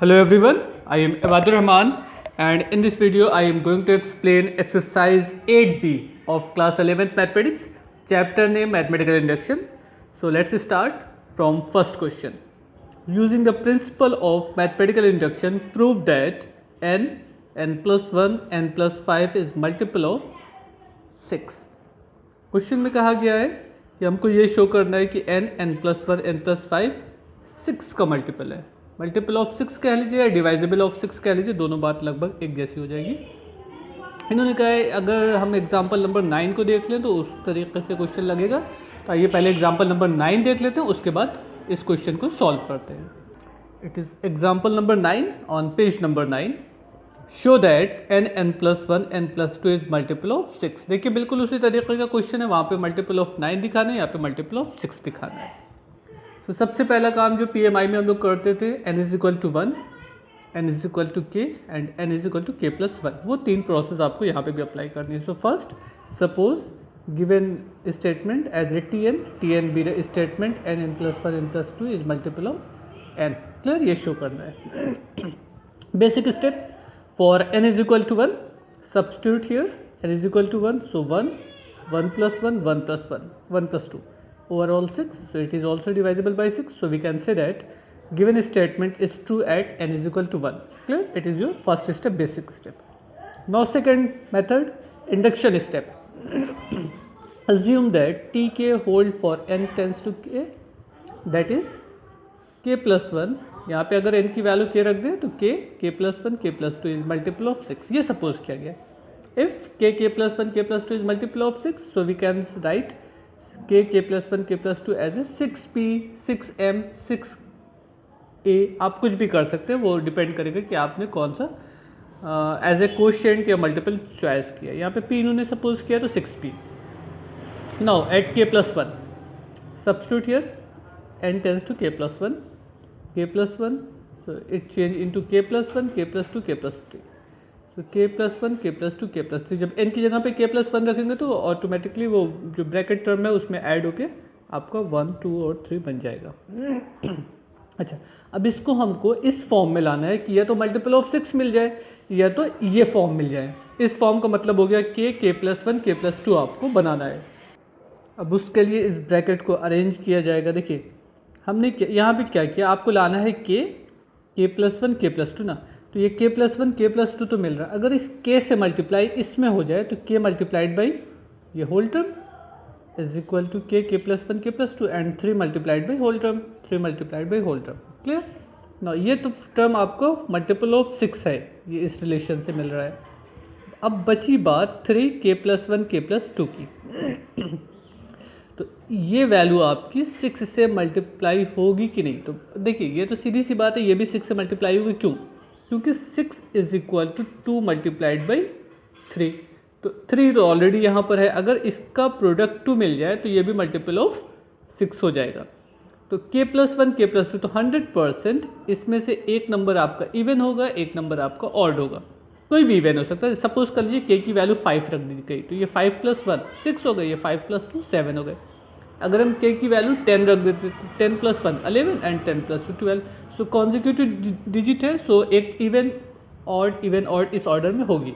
Hello everyone, I am Ibadur Rahman and in this video I am going to explain exercise 8B of class 11th mathematics, chapter name mathematical induction. So let's start from first question. Using the principle of mathematical induction, prove that n plus 1, n plus 5 is multiple of 6. Question में कहा गया है कि हमको ये show करना है कि n प्लस 1 n प्लस 5 6 का मल्टीपल है। मल्टीपल ऑफ 6 कह लीजिए या डिवाइजेबल ऑफ 6 कह लीजिए, दोनों बात लगभग एक जैसी हो जाएगी। इन्होंने कहा है अगर हम एग्जाम्पल नंबर 9 को देख लें तो उस तरीके से क्वेश्चन लगेगा। तो आइए पहले एग्जाम्पल नंबर 9 देख लेते हैं, उसके बाद इस क्वेश्चन को सॉल्व करते हैं। It is example number 9 on page number 9। Show that n plus 1 n plus 2 is multiple of 6। देखिए बिल्कुल उसी तरीके का क्वेश्चन है, वहाँ पे मल्टीपल ऑफ 9 दिखाना है, यहाँ पे मल्टीपल ऑफ 6 दिखाना है। तो सबसे पहला काम जो PMI में हम लोग करते थे, n is equal to 1, n is equal to k and n is equal to k plus 1, वो तीन प्रोसेस आपको यहाँ पे भी अप्लाई करनी है। So first suppose given statement as a tn be the statement n plus 1 n plus 2 is multiple of n। Clear, ये show करना है। Basic step for n is equal to 1, substitute here n is equal to 1, so 1 plus 1 1 plus 1 1 plus 2 overall 6, so it is also divisible by 6, so we can say that given statement is true at n is equal to 1. Clear, it is your first step, basic step. Now second method, induction step. Assume that tk hold for n tends to k, that is k plus 1। यहाँ पे अगर n की value k रख दें तो k plus 1 k plus 2 is multiple of 6, ये suppose किया गया। If k plus 1 k plus 2 is multiple of 6, so we can write k plus 1 k plus 2 as a 6p 6m 6a। आप कुछ भी कर सकते हैं, वो डिपेंड करेगा कि आपने कौन सा एज ए कोशेंट या मल्टीपल चॉइस किया। यहाँ पे p इन्होंने सपोज किया तो 6p। Now at k plus 1 substitute here n tends to k plus 1 k plus 1, so it change into k plus 1 k plus 2 k plus 3, so k plus 1 k plus 2 k plus 3। जब n की जगह पे k plus 1 रखेंगे तो automatically वो जो bracket term है उसमें ऐड होके आपका 1 2 और 3 बन जाएगा। अच्छा, अब इसको हमको इस फॉर्म में लाना है कि या तो मल्टीपल ऑफ 6 मिल जाए या तो ये फॉर्म मिल जाए। इस फॉर्म का मतलब हो गया k प्लस 1 k प्लस 2 आपको बनाना है। अब उसके लिए इस ब्रैकेट को अरेंज किया जाएगा। देखिए हमने यहाँ पे क्या किया, आपको लाना है k प्लस 1 k प्लस 2 ना, तो ये k प्लस 1 k प्लस 2 तो मिल रहा है। अगर इस k से मल्टीप्लाई इसमें हो जाए तो k मल्टीप्लाइड बाई ये whole term is equal to k plus 1 k plus 2 and 3 multiplied by whole term 3 multiplied by whole term. Clear ना, ये तो टर्म आपको मल्टीपल ऑफ 6 है, ये इस रिलेशन से मिल रहा है। अब बची बात 3 k प्लस 1 k प्लस 2 की। तो ये वैल्यू आपकी 6 से मल्टीप्लाई होगी कि नहीं, तो देखिए ये तो सीधी सी बात है, ये भी 6 से मल्टीप्लाई होगी। क्यों? क्योंकि 6 is equal to 2 multiplied by 3, तो 3 तो ऑलरेडी यहाँ पर है। अगर इसका प्रोडक्ट 2 मिल जाए तो ये भी मल्टीपल ऑफ 6 हो जाएगा। तो k प्लस 1 k प्लस 2, तो 100% इसमें से एक नंबर आपका इवन होगा, एक नंबर आपका ऑड होगा। कोई भी इवन हो सकता है। सपोज कर लीजिए k की वैल्यू 5 रख दी गई, तो ये 5 प्लस 1 6 हो गई, ये 5 प्लस 2 7 हो गए। अगर हम k की वैल्यू 10 रख देते तो 10 plus 1 11 and 10 plus 2 12, so consecutive digit है, सो एक इवन ऑड इस ऑर्डर में होगी।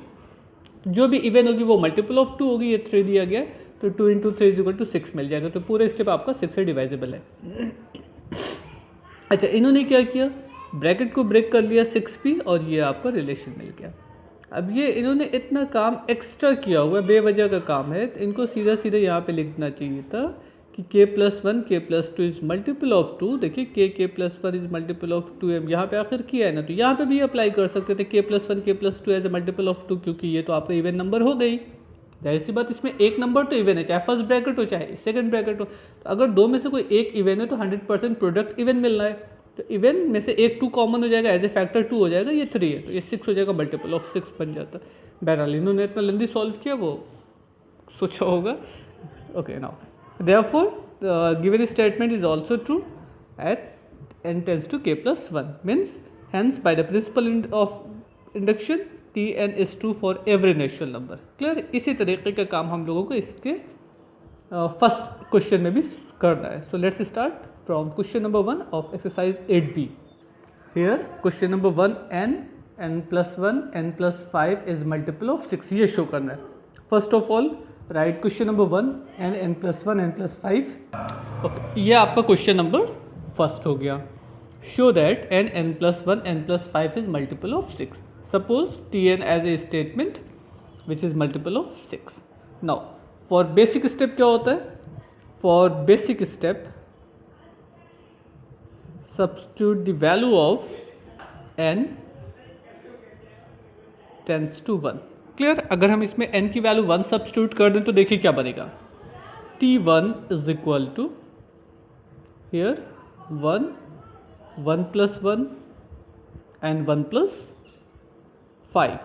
जो भी इवन होगी वो मल्टीपल ऑफ 2 होगी। ये 3 दिया गया तो 2 इंटू 3 इज इक्वल टू 6 मिल जाएगा। तो पूरा स्टेप आपका 6 से डिवाइजेबल है। अच्छा, इन्होंने क्या किया, ब्रैकेट को ब्रेक कर लिया 6p और ये आपका रिलेशन मिल गया। अब ये इन्होंने इतना काम एक्स्ट्रा किया हुआ है, बेवजह का काम है, तो इनको सीधा सीधा यहाँ पे लिखना चाहिए था कि k plus 1 k plus 2 is multiple of 2। देखिए k plus 1 is multiple of 2m, यहाँ पे आखिर किया है ना, तो यहाँ पे भी अप्लाई कर सकते थे k plus 1 k plus 2 as a multiple of 2, क्योंकि ये तो आपका इवन नंबर हो गई। जाहिर सी बात, इसमें एक नंबर तो इवन है, चाहे फर्स्ट ब्रैकेट हो चाहे सेकंड ब्रैकेट हो। तो अगर दो में से कोई एक इवन है तो 100% प्रोडक्ट इवन मिल रहा है, तो इवन में से एक 2 कॉमन हो जाएगा, एज ए फैक्टर 2 हो जाएगा, ये 3 है तो ये 6 हो जाएगा, मल्टीपल ऑफ 6 बन जाता है। बहरहाल इन्होंने इतना लेंदी सॉल्व किया, वो सोचा होगा। Okay, now therefore given statement is also true at n tends to k plus 1, means hence by the principle of induction Tn is true for every natural number. Clear, इसी तरीके का काम हम लोगों को इसके फर्स्ट क्वेश्चन में भी करना है। So let's start from question number 1 of exercise 8B। here question number 1 n plus 1 n plus 5 is multiple of 6, ये शो करना है. First of all right question number 1 n plus 1 n plus 5. Okay, ये आपका question number first हो गया. Show that n plus 1 n plus 5 is multiple of 6. Suppose Tn as a statement which is multiple of 6. Now for basic step क्या होता है? For basic step substitute the value of n tends to 1. Clear? अगर हम इसमें n की value 1 substitute कर दें तो देखिए क्या बनेगा. T1 is equal to here 1 plus 1 and 1 plus 5.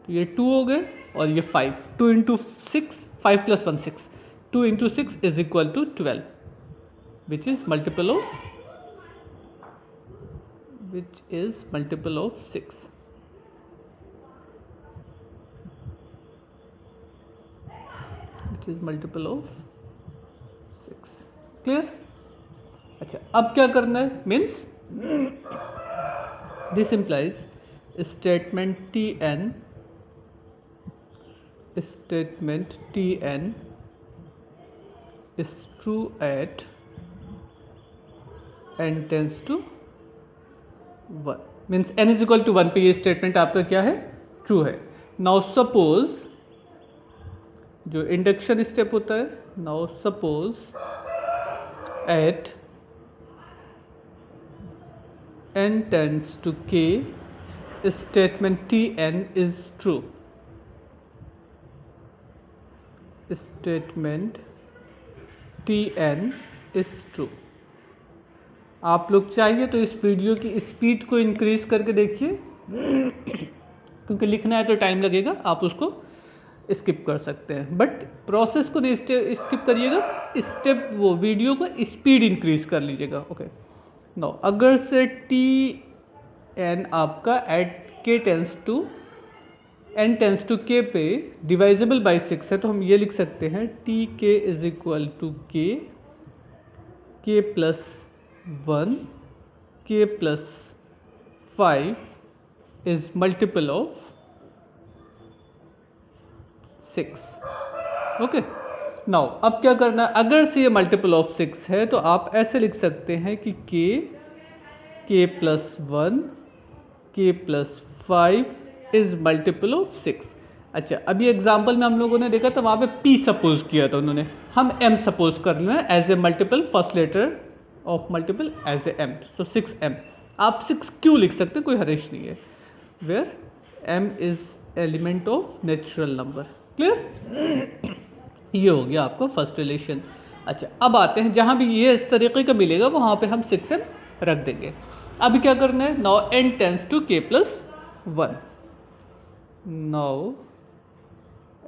तो ये 2 हो गए और ये 5. 2 into 6, 5 plus 1 6. 2 into 6 is equal to 12 which is multiple of 6. Which is multiple of 6. Clear? अच्छा, अब क्या करना है? Means this implies statement Tn is true at n tends to 1. Means n is equal to 1 पे ये statement आपका क्या है? ट्रू है. नाउ सपोज जो इंडक्शन स्टेप होता है, now suppose at n tends to k statement Tn is true. Statement Tn is true. आप लोग चाहिए तो इस वीडियो की स्पीड को इंक्रीज करके देखिए क्योंकि लिखना है तो टाइम लगेगा. आप उसको स्किप कर सकते हैं बट प्रोसेस को नहीं स्किप करिएगा, स्टेप वो वीडियो को स्पीड इंक्रीज कर लीजिएगा. ओके, नो अगर से Tn आपका at k tends to n tends to k पे डिवाइजेबल बाई 6 है तो हम ये लिख सकते हैं Tk is equal to k plus 1 k plus 5 is multiple of 6. Okay, now अब क्या करना है? अगर से ये मल्टीपल ऑफ 6 है तो आप ऐसे लिख सकते हैं कि k plus 1 k plus 5 is multiple of 6. अच्छा, अभी एग्जाम्पल में हम लोगों ने देखा था वहाँ पे p सपोज किया था उन्होंने, हम m सपोज कर लेना as a multiple, first letter of multiple as a m. तो 6m आप 6 क्यों लिख सकते हैं, कोई हरेश नहीं है. Where m is element of natural number. Clear? ये हो गया आपका फर्स्ट रिलेशन. अच्छा, अब आते हैं जहाँ भी ये इस तरीके का मिलेगा वहाँ पे हम 6m रख देंगे. अभी क्या करना है? Now n tends to k plus 1. Now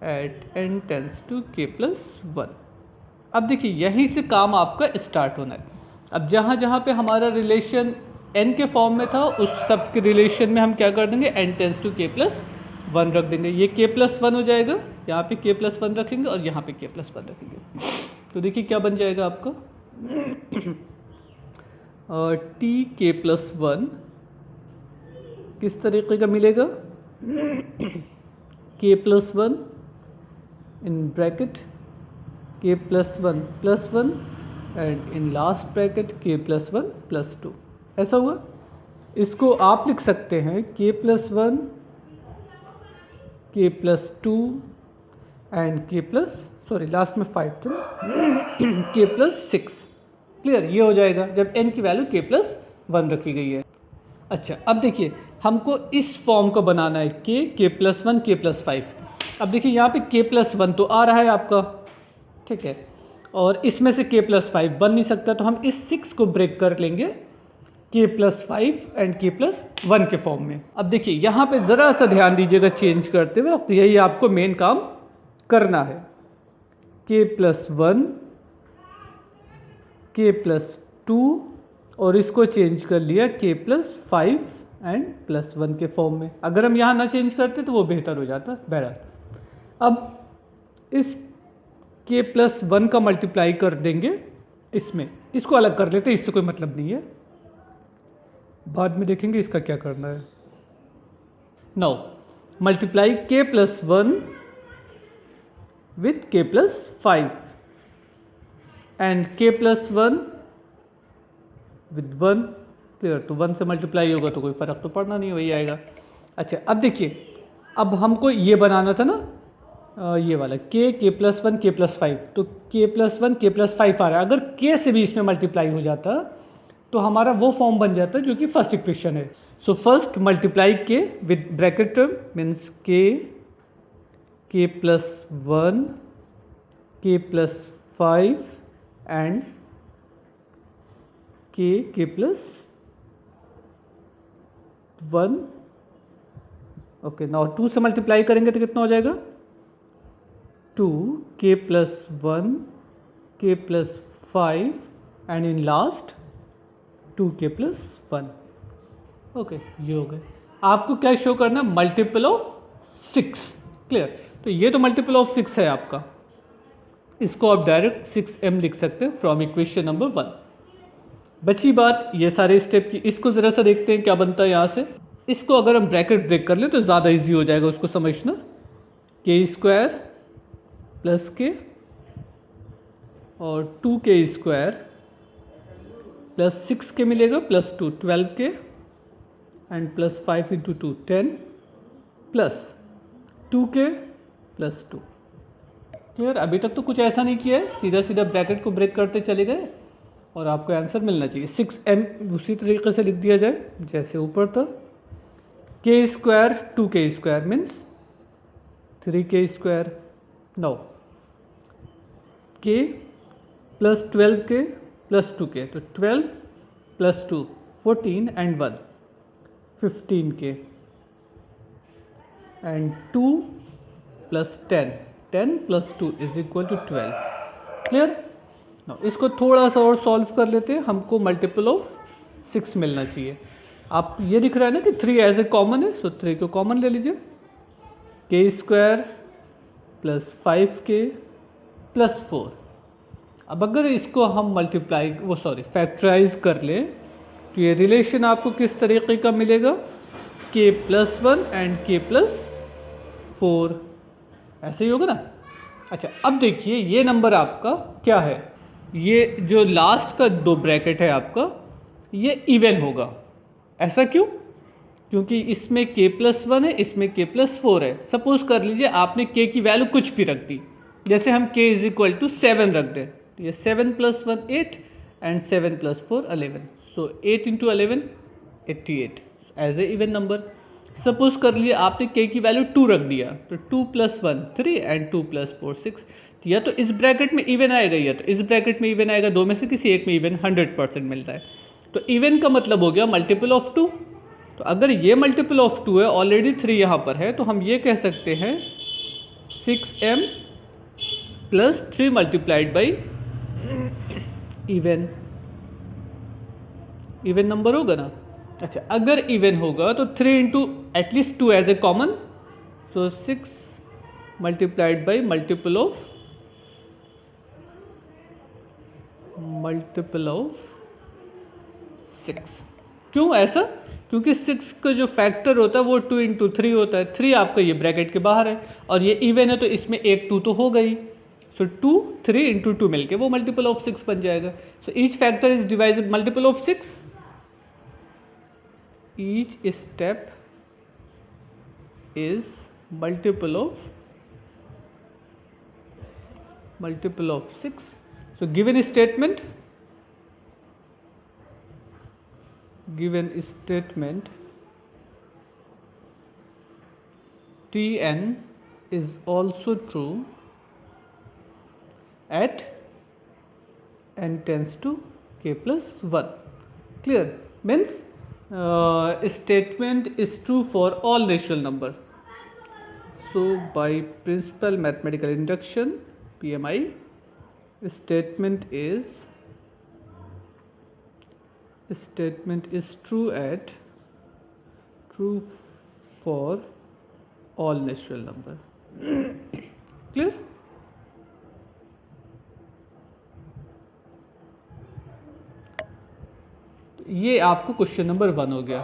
at n tends to k plus 1. अब देखिए यहीं से काम आपका स्टार्ट होना है. अब जहाँ जहाँ पे हमारा रिलेशन n के फॉर्म में था उस सब के रिलेशन में हम क्या कर देंगे? n tends to k plus 1 रख देंगे. ये k प्लस 1 हो जाएगा, यहाँ पे k प्लस 1 रखेंगे और यहाँ पे k प्लस 1 रखेंगे. तो देखिए क्या बन जाएगा आपका Tk प्लस 1 किस तरीके का मिलेगा? k plus 1 in bracket k plus 1 and in last bracket k plus 1 plus 2. ऐसा हुआ. इसको आप लिख सकते हैं k plus 1 k plus 2 and k plus, sorry last में 5 था, k प्लस 6. क्लियर? ये हो जाएगा जब n की वैल्यू k प्लस 1 रखी गई है. अच्छा, अब देखिए हमको इस फॉर्म को बनाना है k प्लस 1 k प्लस 5. अब देखिए यहाँ पे k प्लस 1 तो आ रहा है आपका, ठीक है, और इसमें से k प्लस 5 बन नहीं सकता तो हम इस 6 को ब्रेक कर लेंगे k plus 5 and k plus 1 के फॉर्म में. अब देखिए यहाँ पे ज़रा सा ध्यान दीजिएगा चेंज करते हुए, तो यही आपको मेन काम करना है. k प्लस 1 k प्लस 2 और इसको चेंज कर लिया k प्लस 5 एंड प्लस 1 के फॉर्म में. अगर हम यहाँ ना चेंज करते तो वो बेहतर हो जाता. बहरहाल अब इस k प्लस 1 का मल्टीप्लाई कर देंगे इसमें, इसको अलग कर लेते, इससे कोई मतलब नहीं है. बाद में देखेंगे इसका क्या करना है। Now multiply k plus 1 with k plus 5 and k plus 1 with 1। Clear, तो 1 से मल्टीप्लाई होगा तो कोई फ़र्क तो पड़ना नहीं, वही आएगा। अच्छा अब देखिए, अब हमको ये बनाना था ना, ये वाला k प्लस 1 k प्लस 5, तो k प्लस 1 k प्लस 5 आ रहा है। अगर k से भी इसमें मल्टीप्लाई हो जाता तो हमारा वो फॉर्म बन जाता जो कि फर्स्ट इक्वेशन है। So first multiply k with bracket term means k plus 1 k plus 5 and k plus 1। Okay, now 2 से मल्टीप्लाई करेंगे तो कितना हो जाएगा, 2 k plus 1 k plus 5 and in last 2 k plus 1। Okay, ये हो गए। आपको क्या शो करना, मल्टीपल ऑफ 6। क्लियर, तो ये तो मल्टीपल ऑफ 6 है आपका, इसको आप डायरेक्ट 6m लिख सकते हैं फ्रॉम इक्वेशन नंबर 1। बची बात ये सारे स्टेप की, इसको ज़रा सा देखते हैं क्या बनता है यहाँ से। इसको अगर हम ब्रैकेट ब्रेक कर लें तो ज़्यादा इजी हो जाएगा उसको समझना। k स्क्वायर प्लस k और 2k स्क्वायर प्लस 6k मिलेगा plus 2 12k and plus 5 into 2 10 plus 2k plus 2। Clear, अभी तक तो कुछ ऐसा नहीं किया है, सीधा सीधा ब्रैकेट को ब्रेक करते चले गए और आपको आंसर मिलना चाहिए। 6m उसी तरीके से लिख दिया जाए जैसे ऊपर था। k square 2k square means 3k square. Now k plus 12k plus 2k, तो 12 plus 2 14 and 1 15k and 2 plus 10 plus 2 is equal to 12। Clear, now इसको थोड़ा सा और सॉल्व कर लेते हैं, हमको मल्टीपल ऑफ 6 मिलना चाहिए। आप ये दिख रहा है ना कि 3 एज ए कॉमन है, सो 3 को कॉमन ले लीजिए। k square plus 5k plus 4। अब अगर इसको हम मल्टीप्लाई फैक्टराइज कर लें तो ये रिलेशन आपको किस तरीके का मिलेगा, k plus 1 and k plus 4, ऐसे ही होगा ना। अच्छा अब देखिए ये नंबर आपका क्या है, ये जो लास्ट का 2 ब्रैकेट है आपका ये इवन होगा। ऐसा क्यों, क्योंकि इसमें k प्लस 1 है, इसमें k प्लस 4 है। सपोज कर लीजिए आपने k की वैल्यू कुछ भी रख दी, जैसे हम k इज इक्वल टू 7 रख दें, तो ये 7 plus 1 8 and 7 plus 4 11, so 8 into 11 88 as a even number. Suppose कर लीजिए आपने k की वैल्यू 2 रख दिया, तो 2 प्लस 1 3 एंड 2 प्लस 4 6, या तो इस ब्रैकेट में इवन आएगा या तो इस ब्रैकेट में इवन आएगा, दो में से किसी एक में इवन 100% मिलता है। तो इवन का मतलब हो गया मल्टीपल ऑफ 2। तो अगर ये मल्टीपल ऑफ 2 है, ऑलरेडी 3 यहाँ पर है, तो हम ये कह सकते हैं 6m plus 3 multiplied by even. Even number होगा ना। अच्छा अगर इवन होगा तो 3 into at least 2 as a common, so 6 multiplied by multiple of 6। क्यों ऐसा, क्योंकि 6 का जो फैक्टर होता है वो 2 इंटू 3 होता है। 3 आपका ये ब्रैकेट के बाहर है और ये इवन है तो इसमें एक 2 तो हो गई, सो 2 3 इंटू 2 मिलके वो मल्टीपल ऑफ 6 बन जाएगा। So each factor is divided multiple of 6। Each step is multiple of 6। So given statement Tn is also true at n tends to k plus 1. Clear, means statement is true for all natural number. So by principal mathematical induction PMI, statement is true for all natural number. Clear? तो ये आपको question number 1 हो गया।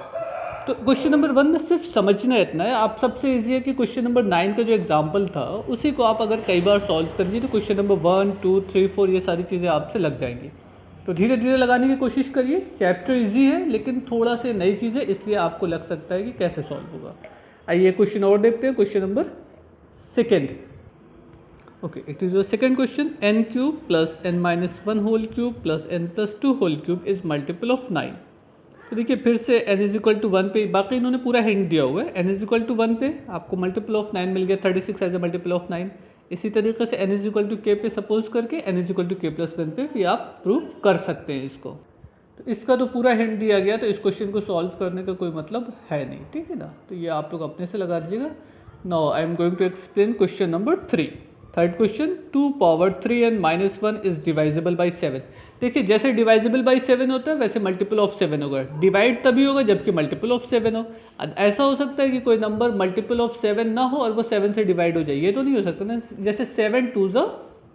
तो question number 1 में सिर्फ समझना इतना है, आप सबसे ईजी है कि क्वेश्चन नंबर 9 का जो एग्जाम्पल था उसी को आप अगर कई बार सॉल्व कर लीजिए तो क्वेश्चन नंबर 1, 2, 3, 4 ये सारी चीज़ें आपसे लग जाएंगी। तो धीरे धीरे लगाने की कोशिश करिए। चैप्टर ईजी है लेकिन थोड़ा से नई चीज़ है, इसलिए आपको लग सकता है कि कैसे सॉल्व होगा। आइए क्वेश्चन और देखते हैं। Question number 2। Okay, it is your second question. n cube plus n-1 whole cube plus n+2 whole cube is multiple of 9। तो देखिए फिर से n इज इक्वल टू 1 पे, बाकी इन्होंने पूरा हिंट दिया हुआ है। n इज इक्वल टू 1 पे आपको मल्टीपल ऑफ 9 मिल गया, 36 एज ए मल्टीपल ऑफ 9। इसी तरीके से n is equal to k पे सपोज करके n is equal to k+1 पे भी आप प्रूव कर सकते हैं इसको। तो इसका तो पूरा हिंट दिया गया, तो इस क्वेश्चन को सॉल्व करने का कोई मतलब है नहीं, ठीक है ना। तो ये आप लोग अपने से लगा दीजिएगा। Now I am going to explain question number 3। Third question, 2 power 3n-1 is divisible by 7। देखिए जैसे डिवाइजिबल बाई 7 होता है वैसे मल्टीपल ऑफ 7 होगा। डिवाइड तभी होगा जबकि मल्टीपल ऑफ 7 हो। ऐसा हो सकता है कि कोई नंबर मल्टीपल ऑफ 7 ना हो और वो 7 से डिवाइड हो जाए, ये तो नहीं हो सकता ना। जैसे 7 2s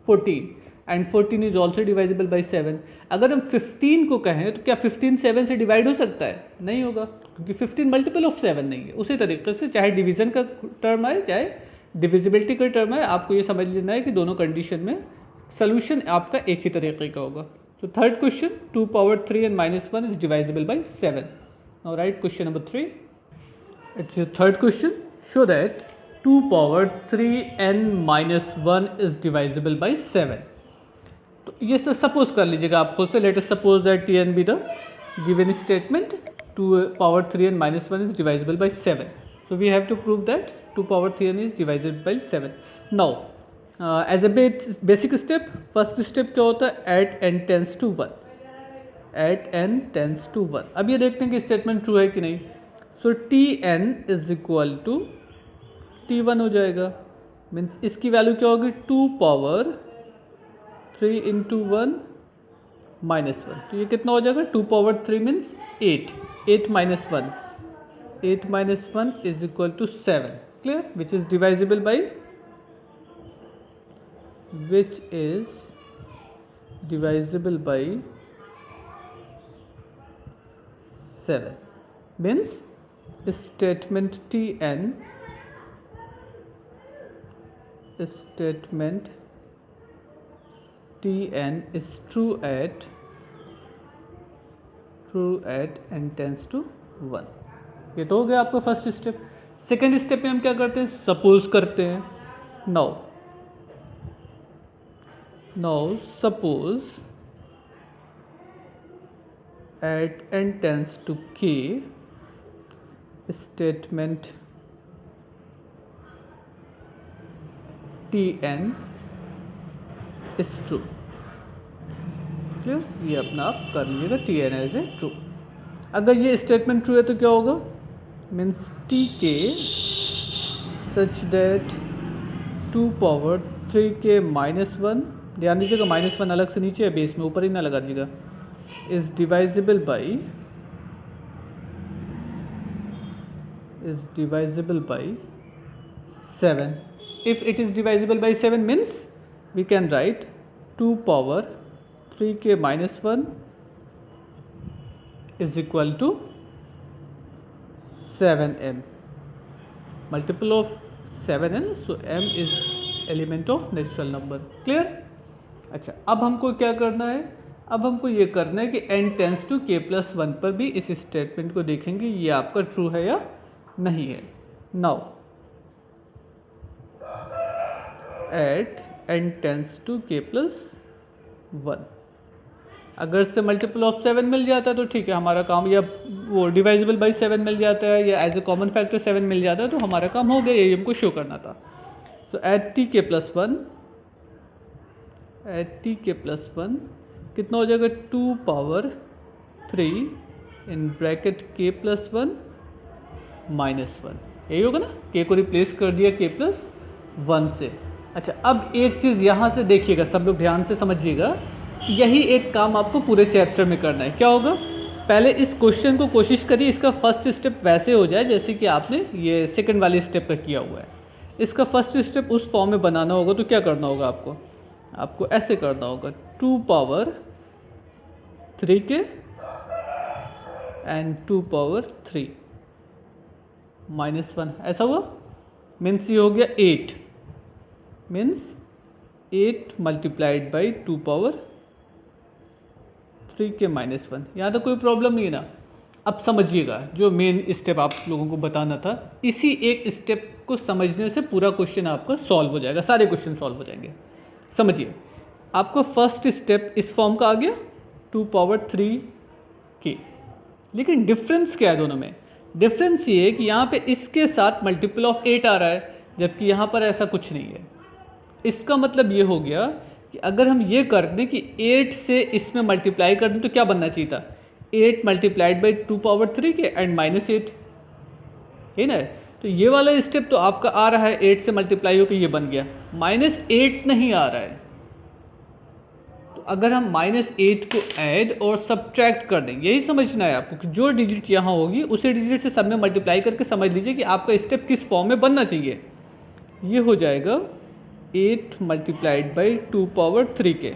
14 and 14 is also divisible by 7। अगर हम 15 को कहें तो क्या 15 7 से डिवाइड हो सकता है? नहीं होगा, क्योंकि 15 मल्टीपल ऑफ 7 नहीं है। उसी तरीके से चाहे डिवीजन का टर्म आए चाहे डिविजिबिलिटी का टर्म है, आपको ये समझ लेना है कि दोनों कंडीशन में सोल्यूशन आपका एक ही तरीके का होगा। So third question, 2 power 3n-1 is divisible by 7. Now write question number 3. It's your third question. Show that 2 power 3n-1 is divisible by 7. तो ये सपोज कर लीजिएगा आप खुद से। Let us suppose that tn be the given statement 2 power 3n-1 is divisible by 7. So we have to prove that 2 power 3n is divisible by 7. Now as a basic step, first step क्या होता है? At n tends to 1, at n tends to 1। अब ये देखते हैं कि statement true है कि नहीं। So tn is equal to t1 हो जाएगा। मीन्स इसकी वैल्यू क्या होगी? 2 पावर 3 इंटू 1 माइनस 1। तो ये कितना हो जाएगा? 2 power 3 means 8, 8 minus 1, 8 minus 1 is equal to 7। Clear? Which is divisible by, which is divisible by 7 means statement tn is true at n tends to 1। ये तो हो गया आपका फर्स्ट स्टेप। सेकेंड स्टेप में हम क्या करते हैं? सपोज करते हैं। Now suppose at n tends to k statement tn is true। Clear? ये अपना आप कर लीजिएगा tn एज ए ट्रू। अगर ये स्टेटमेंट ट्रू है तो क्या होगा? Means tk such that 2 power 3k-1, ध्यान दीजिएगा -1 अलग से नीचे है, बेस में ऊपर ही ना लगा दीजिएगा, is divisible by 7। If it is divisible by 7 means we can write 2 power 3k-1 is equal to 7m। Multiple of 7n, so m is element of natural number. Clear? अच्छा, अब हमको क्या करना है? अब हमको ये करना है कि n टेंस टू k+1 पर भी इस स्टेटमेंट को देखेंगे ये आपका ट्रू है या नहीं है। Now at n tends to k+1 अगर से मल्टीपल ऑफ 7 मिल जाता है तो ठीक है, हमारा काम, या वो डिवाइजिबल बाई 7 मिल जाता है या एज ए कॉमन फैक्टर 7 मिल जाता है तो हमारा काम हो गया, यही हमको शो करना था। सो एट tk+1 कितना हो जाएगा? 2 पावर 3 इन ब्रैकेट k+1 -1, यही होगा ना। k को रिप्लेस कर दिया k+1 से। अच्छा, अब एक चीज़ यहाँ से देखिएगा, सब लोग ध्यान से समझिएगा, यही एक काम आपको पूरे चैप्टर में करना है। क्या होगा? पहले इस क्वेश्चन को कोशिश करिए इसका फर्स्ट स्टेप वैसे हो जाए जैसे कि आपने ये सेकंड वाली स्टेप का किया हुआ है। इसका फर्स्ट स्टेप उस फॉर्म में बनाना होगा तो क्या करना होगा आपको ऐसे करना होगा, 2 पावर 3k एंड 2 पावर 3 -1, ऐसा हुआ। मीन्स ये हो गया 8, मीन्स 8 मल्टीप्लाइड बाई 2 पावर 3 के -1। यहाँ तक कोई प्रॉब्लम नहीं है ना। अब समझिएगा, जो मेन स्टेप आप लोगों को बताना था, इसी एक स्टेप को समझने से पूरा क्वेश्चन आपका सॉल्व हो जाएगा, सारे क्वेश्चन सॉल्व हो जाएंगे। समझिए, आपको फर्स्ट स्टेप इस फॉर्म का आ गया 2 पावर 3 के, लेकिन डिफरेंस क्या है दोनों में? डिफरेंस ये है कि यहाँ पे इसके साथ मल्टीपल ऑफ 8 आ रहा है, जबकि यहाँ पर ऐसा कुछ नहीं है। इसका मतलब ये हो गया कि अगर हम ये कर दें कि 8 से इसमें मल्टीप्लाई कर दें तो क्या बनना चाहिए था? 8 मल्टीप्लाइड बाई 2 पावर 3 के एंड -8, है ना। तो ये वाला स्टेप तो आपका आ रहा है 8 से मल्टीप्लाई होकर ये बन गया, -8 नहीं आ रहा है। तो अगर हम -8 को ऐड और सब्ट्रैक्ट कर दें, यही समझना है आपको कि जो डिजिट यहाँ होगी उसी डिजिट से सब में मल्टीप्लाई करके समझ लीजिए कि आपका स्टेप किस फॉर्म में बनना चाहिए। ये हो जाएगा 8 मल्टीप्लाइड बाई 2 पावर 3 के,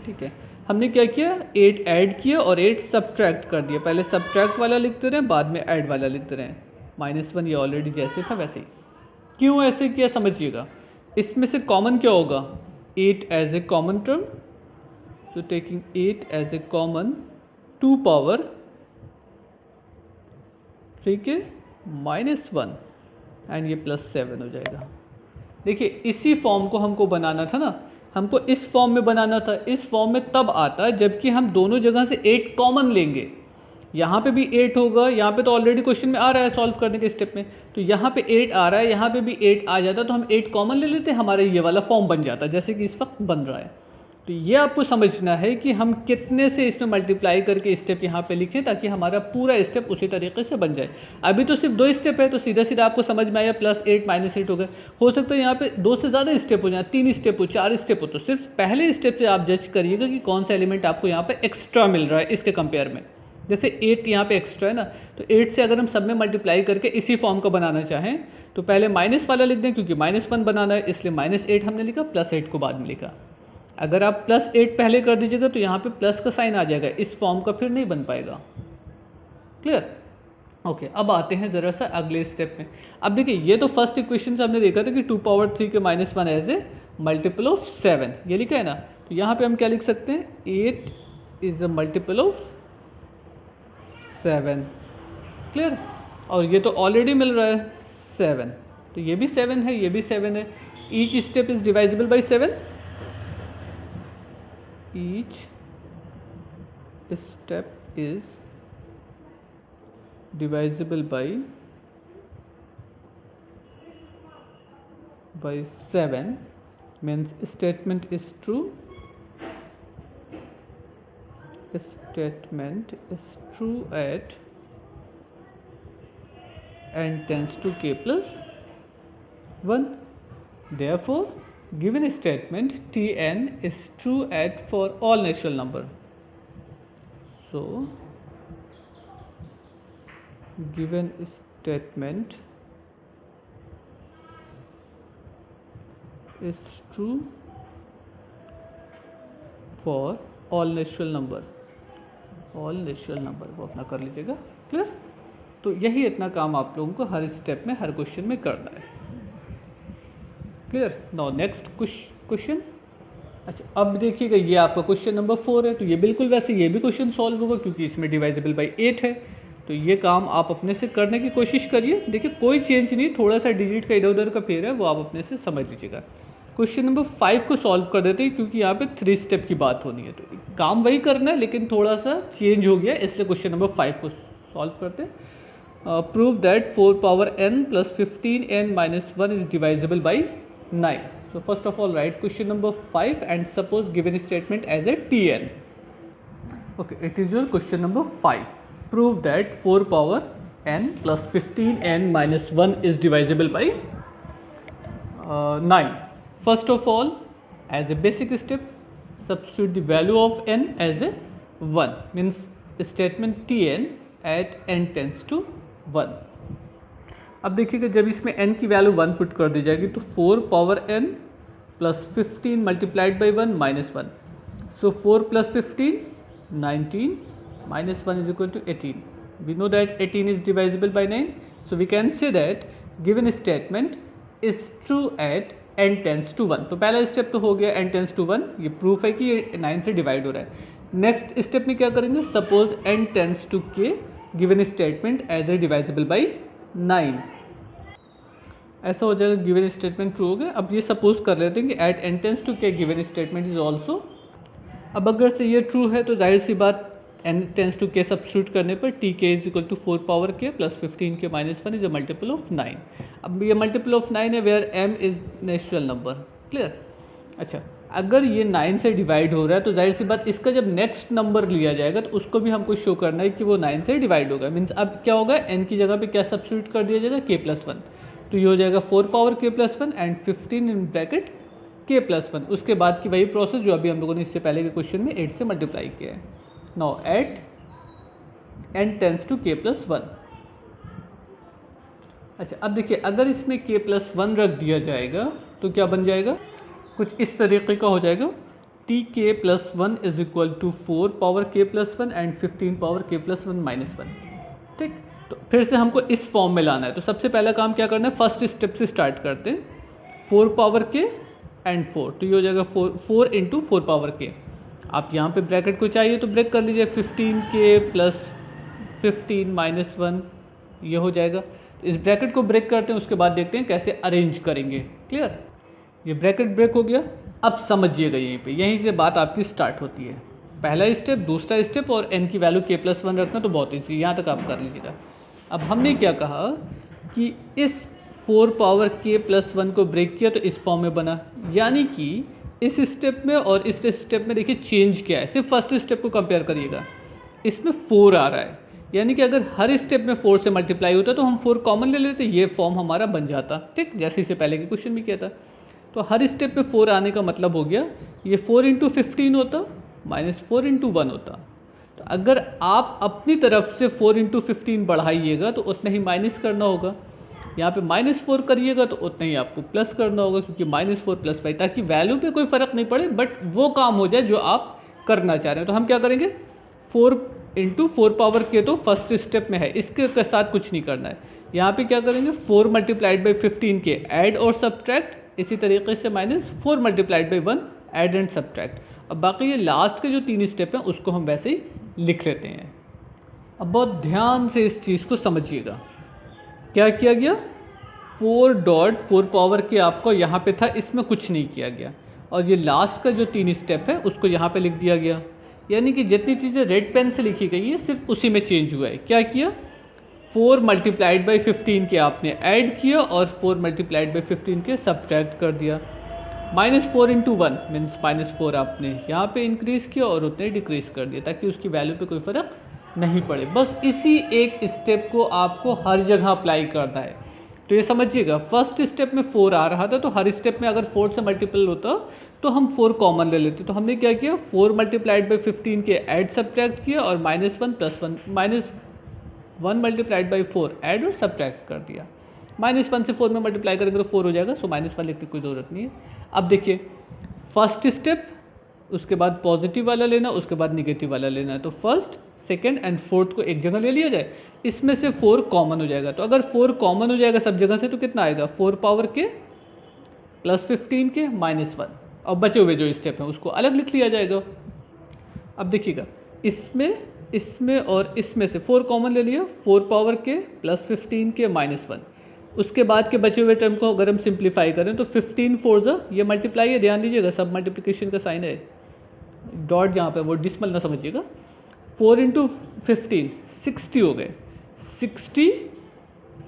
ठीक है। हमने क्या किया? 8 ऐड किया और 8 सब्ट्रैक्ट कर दिया। पहले सब्ट्रैक्ट वाला लिखते रहे, बाद में ऐड वाला लिखते रहे। -1 ये ऑलरेडी जैसे था वैसे ही। क्यों ऐसे किया समझिएगा। इसमें से कॉमन क्या होगा? 8 as a common term, so taking 8 as a common 2 power 3 के -1 एंड ये +7 हो जाएगा। देखिए, इसी फॉर्म को हमको बनाना था ना, हमको इस फॉर्म में बनाना था। इस फॉर्म में तब आता है जबकि हम दोनों जगह से 8 कॉमन लेंगे। यहाँ पे भी 8 होगा, यहाँ पे तो ऑलरेडी क्वेश्चन में आ रहा है सॉल्व करने के स्टेप में, तो यहाँ पे 8 आ रहा है, यहाँ पे भी 8 आ जाता, तो हम 8 कॉमन ले लेते, हमारा ये वाला फॉर्म बन जाता जैसे कि इस वक्त बन रहा है। तो ये आपको समझना है कि हम कितने से इसमें मल्टीप्लाई करके स्टेप यहाँ पे लिखें ताकि हमारा पूरा स्टेप उसी तरीके से बन जाए। अभी तो सिर्फ 2 स्टेप है, तो सीधा सीधा आपको समझ में आया, +8 -8 हो गए। हो सकता है यहाँ पे 2 से ज़्यादा स्टेप हो जाए, 3 स्टेप हो, 4 स्टेप हो, तो सिर्फ पहले स्टेप से आप जज करिएगा कि कौन सा एलिमेंट आपको यहाँ पे एक्स्ट्रा मिल रहा है इसके कंपेयर में। जैसे 8 यहाँ पे एक्स्ट्रा है ना, तो 8 से अगर हम सब में मल्टीप्लाई करके इसी फॉर्म का बनाना चाहें तो पहले माइनस वाला लिख दें, क्योंकि -1 बनाना है इसलिए -8 हमने लिखा, +8 को बाद में लिखा। अगर आप +8 पहले कर दीजिएगा तो यहाँ पे प्लस का साइन आ जाएगा, इस फॉर्म का फिर नहीं बन पाएगा। क्लियर? ओके, अब आते हैं ज़रा सा अगले स्टेप में। अब देखिए, ये तो फर्स्ट इक्वेशन से हमने देखा था कि 2 पावर 3 के -1 एज ए मल्टीपल ऑफ 7, ये लिखा है ना। तो यहाँ पे हम क्या लिख सकते हैं? 8 is a multiple of 7। Clear? और ये तो ऑलरेडी मिल रहा है 7, तो ये भी 7 है, ये भी 7 है। Each step is divisible by 7। Each step is divisible by 7, means statement is true. Statement is true at n tends to k plus 1. Therefore, given statement Tn is true at for all natural number. So, given statement is true for all natural number. all natural number वो अपना कर लीजिएगा। Clear? तो यही इतना काम आप लोगों को हर स्टेप में, हर क्वेश्चन में करना है। क्लियर? Now next question. अच्छा, अब देखिएगा, ये आपका क्वेश्चन नंबर 4 है, तो ये बिल्कुल वैसे ये भी क्वेश्चन सॉल्व होगा क्योंकि इसमें डिवाइजिबल बाई 8 है। तो ये काम आप अपने से करने की कोशिश करिए। देखिए, कोई चेंज नहीं, थोड़ा सा डिजिट का इधर उधर का फेर है, वो आप अपने से समझ लीजिएगा। क्वेश्चन नंबर 5 को सॉल्व कर देते हैं क्योंकि यहाँ पे 3 स्टेप की बात होनी है, तो काम वही करना है लेकिन थोड़ा सा चेंज हो गया, इसलिए क्वेश्चन नंबर 5 को सॉल्व करते हैं। Prove that 4 power n plus 15n minus 1 is divisible by 9. So first of all, write question number 5 and suppose given statement as a Tn. Okay, it is your question number 5. Prove that 4 power n plus 15n minus 1 is divisible by 9. First of all, as a basic step, substitute the value of n as a 1. Means statement Tn at n tends to 1. अब देखिएगा, जब इसमें n की value 1 put कर दी जाएगी तो 4 power n plus 15 multiplied by 1 minus 1, so 4 plus 15 19 minus 1 is equal to 18. We know that 18 is divisible by 9, so we can say that given statement is true at n tends to 1. तो पहला step तो हो गया n tends to 1, ये proof है कि ये 9 से डिवाइड हो रहा है. नेक्स्ट स्टेप में क्या करेंगे, suppose n tends to k given statement as a divisible by 9. ऐसा हो जाएगा, गिवन स्टेटमेंट ट्रू हो गया. अब ये सपोज कर लेते हैं कि at n tends to k given statement is also. अब अगर से ये ट्रू है तो जाहिर सी बात n tends to k substitute करने पर tk is equal to 4 power k plus 15 k minus 1 is a multiple of 9. अब ये मल्टीपल ऑफ 9 है where m is natural number. Clear. अच्छा, अगर ये 9 से डिवाइड हो रहा है तो जाहिर सी बात इसका जब नेक्स्ट नंबर लिया जाएगा तो उसको भी हमको शो करना है कि वो 9 से डिवाइड होगा. मीन्स अब क्या होगा, n की जगह पे क्या सब्स्टिट्यूट कर दिया जाएगा, k प्लस 1. तो ये हो जाएगा 4 power k plus 1 and 15 in bracket k plus 1. उसके बाद की वही प्रोसेस जो अभी हम लोगों ने इससे पहले के क्वेश्चन में 8 से मल्टीप्लाई किया है. Now at n tends to k plus 1. अच्छा, अब देखिए अगर इसमें k प्लस 1 रख दिया जाएगा तो क्या बन जाएगा, कुछ इस तरीके का हो जाएगा. tk plus 1 is equal to 4 power k plus 1 and 15 power k plus 1 minus 1. ठीक, तो फिर से हमको इस फॉर्म में लाना है. तो सबसे पहला काम क्या करना है, फर्स्ट स्टेप से स्टार्ट करते हैं. 4 पावर k एंड 4, तो ये हो जाएगा 4 इंटू 4 पावर k. आप यहाँ पे ब्रैकेट को चाहिए तो ब्रेक कर लीजिए, 15k प्लस 15 माइनस 1 ये हो जाएगा. इस ब्रैकेट को ब्रेक करते हैं, उसके बाद देखते हैं कैसे अरेंज करेंगे. क्लियर, ये ब्रैकेट ब्रेक हो गया. अब समझिएगा यहीं पे, यहीं से बात आपकी स्टार्ट होती है. पहला स्टेप, दूसरा स्टेप और n की वैल्यू k प्लस 1 रखना तो बहुत ईजी, यहाँ तक आप कर लीजिएगा. अब हमने क्या कहा कि इस 4 पावर k प्लस 1 को ब्रेक किया तो इस फॉर्म में बना. यानी कि इस स्टेप में और इस स्टेप में देखिए चेंज क्या है. सिर्फ फर्स्ट स्टेप को कंपेयर करिएगा, इसमें 4 आ रहा है. यानी कि अगर हर स्टेप में 4 से मल्टीप्लाई होता तो हम 4 कॉमन ले लेते, ये फॉर्म हमारा बन जाता. ठीक, जैसे इससे पहले के क्वेश्चन में किया था. तो हर स्टेप पे 4 आने का मतलब हो गया ये 4 इंटू 15 होता माइनस 4 इंटू 1 होता. तो अगर आप अपनी तरफ से 4 इंटू 15 बढ़ाइएगा तो उतना ही माइनस करना होगा. यहाँ पे -4 करिएगा तो उतना ही आपको प्लस करना होगा, क्योंकि -4 प्लस 5, ताकि वैल्यू पे कोई फ़र्क नहीं पड़े बट वो काम हो जाए जो आप करना चाह रहे हैं. तो हम क्या करेंगे, 4 इंटू 4 पावर के तो फर्स्ट स्टेप में है, इसके साथ कुछ नहीं करना है. यहाँ पे क्या करेंगे, 4 मल्टीप्लाइड बाई 15 के ऐड और सब्ट्रैक्ट, इसी तरीके से -4 multiplied by 1 add and subtract. अब बाकी ये लास्ट के जो 3 स्टेप हैं उसको हम वैसे ही लिख लेते हैं. अब बहुत ध्यान से इस चीज़ को समझिएगा. क्या किया गया, 4 पावर के आपको यहाँ पे था, इसमें कुछ नहीं किया गया. और ये लास्ट का जो 3 स्टेप है उसको यहाँ पे लिख दिया गया. यानी कि जितनी चीज़ें रेड पेन से लिखी गई है सिर्फ उसी में चेंज हुआ है. क्या किया, 4 मल्टीप्लाइड बाई 15 के आपने ऐड किया और 4 मल्टीप्लाइड बाई 15 के सब्ट्रैक्ट कर दिया. -4 इंटू 1 मीन्स -4 आपने यहाँ पे इंक्रीज़ किया और उतने डिक्रीज़ कर दिया, ताकि उसकी वैल्यू पे कोई फ़र्क नहीं पड़े. बस इसी एक स्टेप को आपको हर जगह अप्लाई करना है. तो ये समझिएगा, फर्स्ट स्टेप में 4 आ रहा था तो हर स्टेप में अगर 4 से मल्टीपल होता तो हम 4 कॉमन ले लेते. तो हमने क्या किया, 4 मल्टीप्लाइड बाई 15 के ऐड सब्ट्रैक्ट किया और -1 प्लस 1 -1 मल्टीप्लाइड बाई 4 ऐड और सब्ट्रैक्ट कर दिया. -1 से 4 में मल्टीप्लाई करेंगे तो 4 हो जाएगा, सो -1 लिखने की कोई ज़रूरत नहीं है. अब देखिए फर्स्ट स्टेप, उसके बाद पॉजिटिव वाला लेना, उसके बाद निगेटिव वाला लेना है. तो फर्स्ट, सेकेंड एंड फोर्थ को एक जगह ले लिया जाए, इसमें से 4 कॉमन हो जाएगा. तो अगर 4 कॉमन हो जाएगा सब जगह से तो कितना आएगा, 4 पावर के प्लस 15 के -1. और बचे हुए जो स्टेप हैं उसको अलग लिख लिया जाएगा. अब देखिएगा, इसमें और इसमें से 4 कॉमन ले लिया, 4 पावर के प्लस 15 के -1. उसके बाद के बचे हुए टर्म को अगर हम सिंप्लीफाई करें तो 15 4 ये मल्टीप्लाई है, ध्यान दीजिएगा सब मल्टीप्लिकेशन का साइन है, डॉट जहाँ पे वो डिसमल ना समझिएगा. 4 इंटू 15 60 हो गए, 60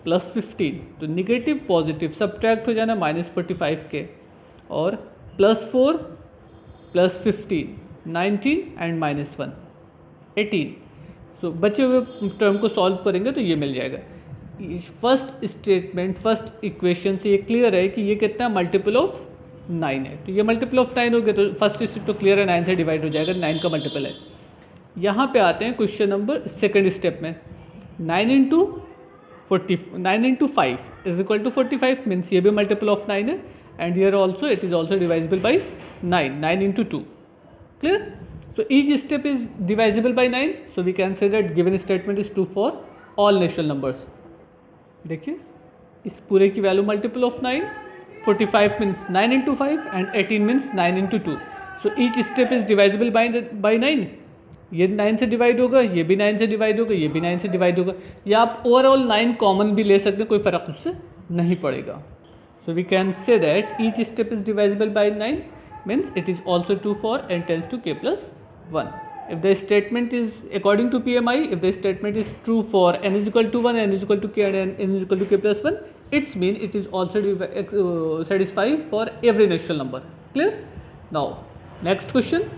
प्लस 15 तो निगेटिव पॉजिटिव सब्ट्रैक्ट हो जाना -45 के, और +4 प्लस 15 19 एंड -1 18. सो बचे हुए टर्म को सॉल्व करेंगे तो ये मिल जाएगा. फर्स्ट स्टेटमेंट, फर्स्ट इक्वेशन से ये क्लियर है कि ये कितना मल्टीपल ऑफ 9 है. तो ये मल्टीपल ऑफ 9 हो गया तो फर्स्ट स्टेप तो क्लियर है, 9 से डिवाइड हो जाएगा, 9 का मल्टीपल है. यहाँ पे आते हैं क्वेश्चन नंबर सेकंड स्टेप में. 9 into 5 is equal to 45 means ये भी मल्टीपल ऑफ 9 है, and here also it is also divisible by 9 into 2. Clear. So each step is divisible by 9. So we can say that given statement is true for all natural numbers. देखिए इस पूरे की value multiple of 9, 45 means 9 into 5 and 18 means 9 into 2. So each step is divisible by 9. ये 9 से divide होगा, ये भी 9 से डिवाइड होगा, ये भी 9 से डिवाइड होगा, या आप ओवरऑल 9 कॉमन भी ले सकते हैं, कोई फ़र्क उससे नहीं पड़ेगा. So we can say that each step is divisible by 9 means it is also true for n tends to k plus 1. If the statement is according to PMI, if the statement is true for n is equal to 1, n is equal to k and n is equal to k plus 1, it means it is also satisfied for every natural number. Clear? Now next question.